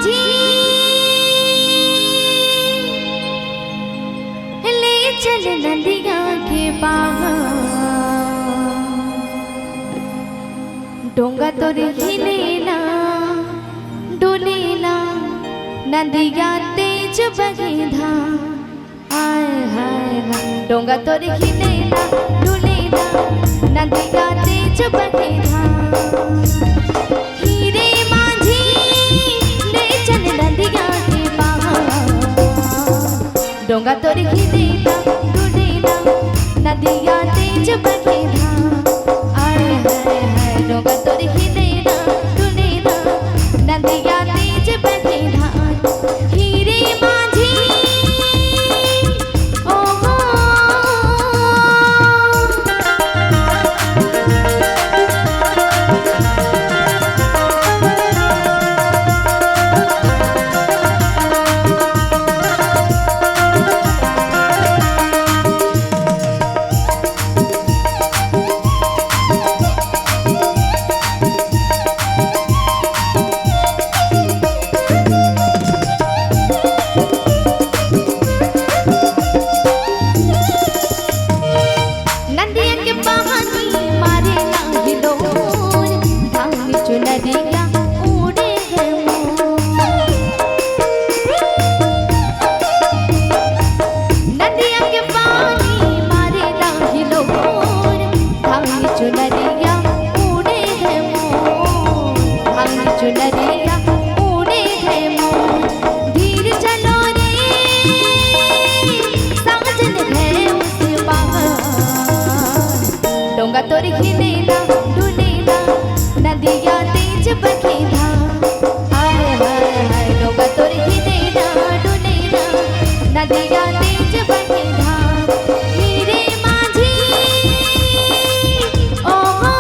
माझी ले चल नदिया के पार डोंगा तोर हिलेला डोलेला नदिया तेज बगेधा आय हाय डोंगा तोर हिलेला डोलेला नदिया तेज बगेधा हीरे माझी ले चल नदिया के पार डोंगा तोर हिलेला डोलेला नदिया तेज बगेधा आय हाय हाय डोंगा तोर हिलेला डोलेला नदिया तेज बगेधा हीरे माझी ओ हो डोंगा तोर हिलेला डुलेला नदिया तेज बगेधा हाय हाय हाय डोंगा तोर हिलेला डुलेला नदिया तेज बगेधा हीरे माझी ओ हो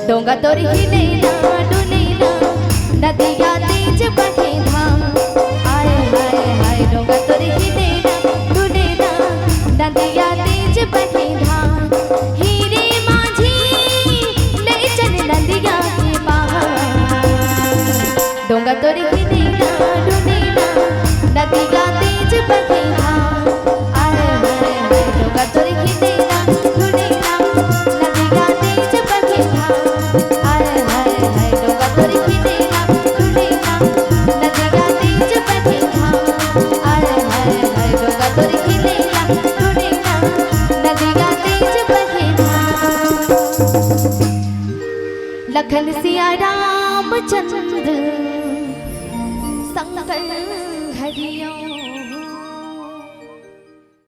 डोंगा तोर हिलेला डुलेला नदिया तेज बगेधा आय हाय हाय डोंगा तोर हिलेला डुलेला नदिया तेज बगेधा हीरे माझी ले चल नदिया के पार डोंगा तोर हिलेला डुलेला नदिया तेज बगेधा आय हाय हाय डोंगा तोर हिलेला डुलेला नदिया तेज बगेधा लखन सिया रामचंद्र